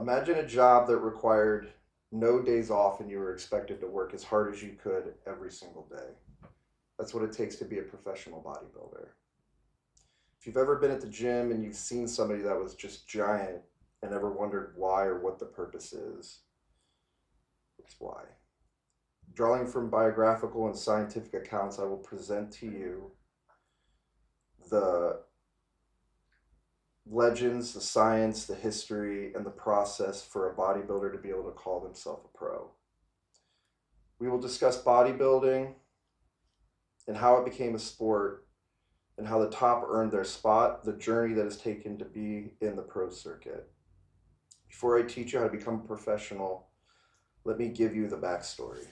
Imagine a job that required no days off and you were expected to work as hard as you could every single day. That's what it takes to be a professional bodybuilder. If you've ever been at the gym and you've seen somebody that was just giant and ever wondered why or what the purpose is, it's why. Drawing from biographical and scientific accounts, I will present to you the legends, the science, the history, and the process for a bodybuilder to be able to call themselves a pro. We will discuss bodybuilding and how it became a sport and how the top earned their spot, the journey that is taken to be in the pro circuit. Before I teach you how to become a professional, let me give you the backstory.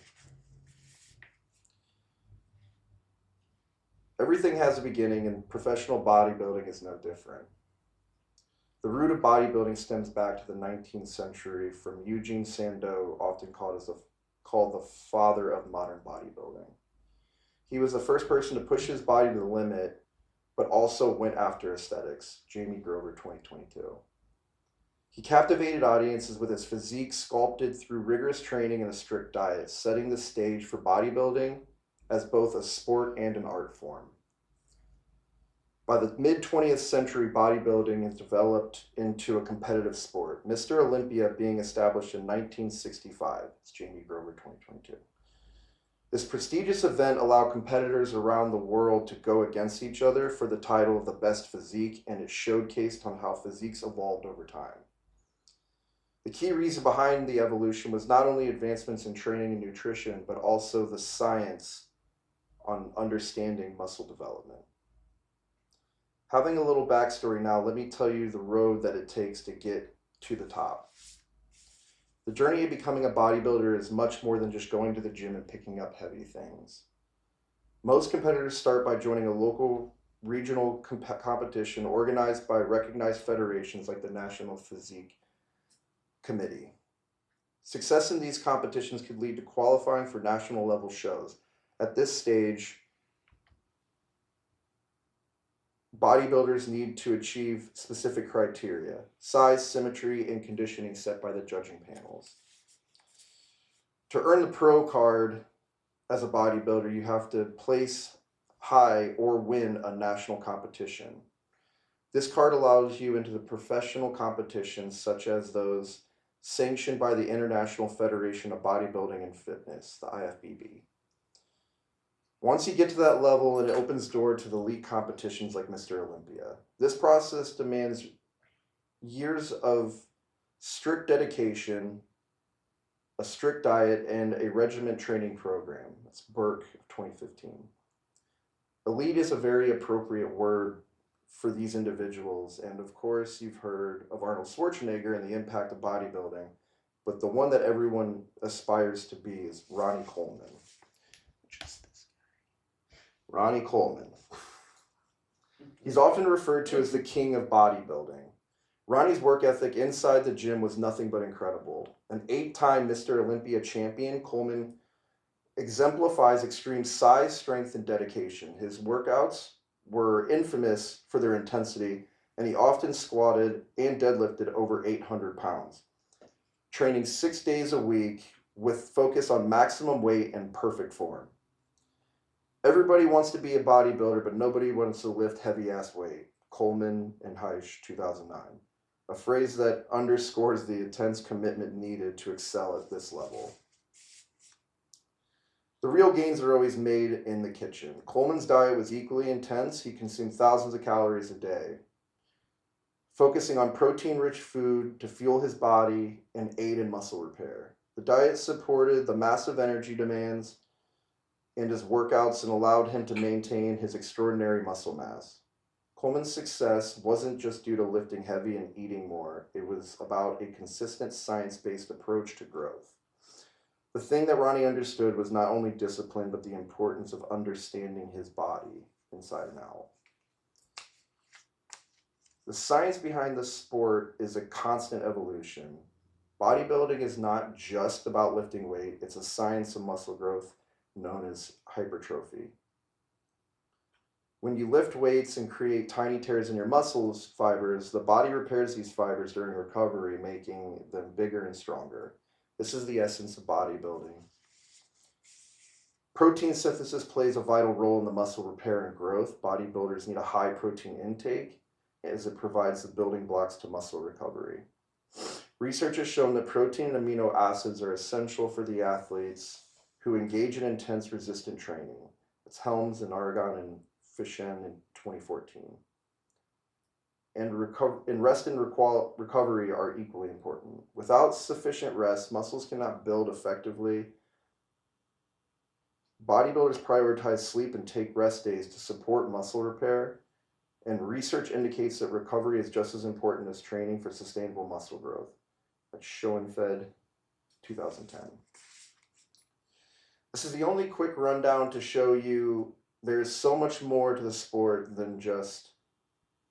Everything has a beginning, and professional bodybuilding is no different. The root of bodybuilding stems back to the 19th century from Eugene Sandow, often called the father of modern bodybuilding. He was the first person to push his body to the limit, but also went after aesthetics. Jamie Grover, 2022. He captivated audiences with his physique sculpted through rigorous training and a strict diet, setting the stage for bodybuilding as both a sport and an art form. By the mid-20th century, bodybuilding has developed into a competitive sport, Mr. Olympia being established in 1965. It's Jamie Grover, 2022. This prestigious event allowed competitors around the world to go against each other for the title of the best physique, and it showcased on how physiques evolved over time. The key reason behind the evolution was not only advancements in training and nutrition, but also the science on understanding muscle development. Having a little backstory now, let me tell you the road that it takes to get to the top. The journey of becoming a bodybuilder is much more than just going to the gym and picking up heavy things. Most competitors start by joining a local regional competition organized by recognized federations like the National Physique Committee. Success in these competitions could lead to qualifying for national level shows. At this stage, bodybuilders need to achieve specific criteria: size, symmetry, and conditioning set by the judging panels. To earn the pro card as a bodybuilder, you have to place high or win a national competition. This card allows you into the professional competitions such as those sanctioned by the International Federation of Bodybuilding and Fitness, the IFBB. Once you get to that level, it opens door to the elite competitions like Mr. Olympia. This process demands years of strict dedication, a strict diet, and a regiment training program. That's Burke of 2015. Elite is a very appropriate word for these individuals, and of course you've heard of Arnold Schwarzenegger and the impact of bodybuilding, but the one that everyone aspires to be is Ronnie Coleman. Ronnie Coleman. He's often referred to as the king of bodybuilding. Ronnie's work ethic inside the gym was nothing but incredible. An 8-time Mr. Olympia champion, Coleman exemplifies extreme size, strength, and dedication. His workouts were infamous for their intensity, and he often squatted and deadlifted over 800 pounds, training 6 days a week with focus on maximum weight and perfect form. Everybody wants to be a bodybuilder, but nobody wants to lift heavy-ass weight. Coleman and Heisch, 2009. A phrase that underscores the intense commitment needed to excel at this level. The real gains are always made in the kitchen. Coleman's diet was equally intense. He consumed thousands of calories a day, focusing on protein-rich food to fuel his body and aid in muscle repair. The diet supported the massive energy demands and his workouts and allowed him to maintain his extraordinary muscle mass. Coleman's success wasn't just due to lifting heavy and eating more. It was about a consistent science-based approach to growth. The thing that Ronnie understood was not only discipline, but the importance of understanding his body inside and out. The science behind the sport is a constant evolution. Bodybuilding is not just about lifting weight. It's a science of muscle growth known as hypertrophy. When you lift weights and create tiny tears in your muscles fibers, the body repairs these fibers during recovery, making them bigger and stronger. This is the essence of bodybuilding. Protein synthesis plays a vital role in the muscle repair and growth. Bodybuilders need a high protein intake as it provides the building blocks to muscle recovery. Research has shown that protein and amino acids are essential for the athletes who engage in intense resistant training. It's Helms and Aragon and Fishen in 2014. And rest and recovery are equally important. Without sufficient rest, muscles cannot build effectively. Bodybuilders prioritize sleep and take rest days to support muscle repair, and research indicates that recovery is just as important as training for sustainable muscle growth. That's Schoenfeld, 2010. This is the only quick rundown to show you there's so much more to the sport than just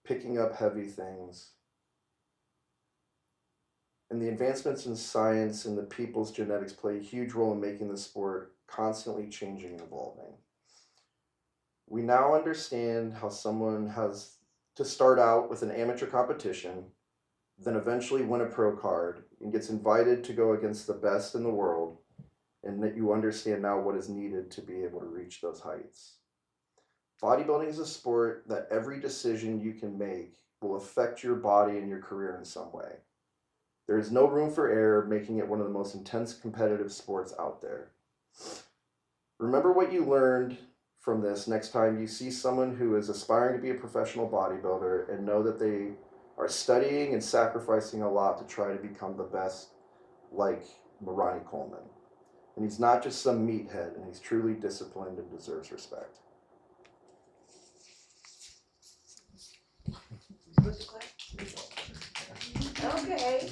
picking up heavy things. And the advancements in science and the people's genetics play a huge role in making the sport constantly changing and evolving. We now understand how someone has to start out with an amateur competition, then eventually win a pro card, and gets invited to go against the best in the world, and that you understand now what is needed to be able to reach those heights. Bodybuilding is a sport that every decision you can make will affect your body and your career in some way. There is no room for error, making it one of the most intense competitive sports out there. Remember what you learned from this next time you see someone who is aspiring to be a professional bodybuilder, and know that they are studying and sacrificing a lot to try to become the best, like Ronnie Coleman. And he's not just some meathead, and he's truly disciplined and deserves respect. Okay.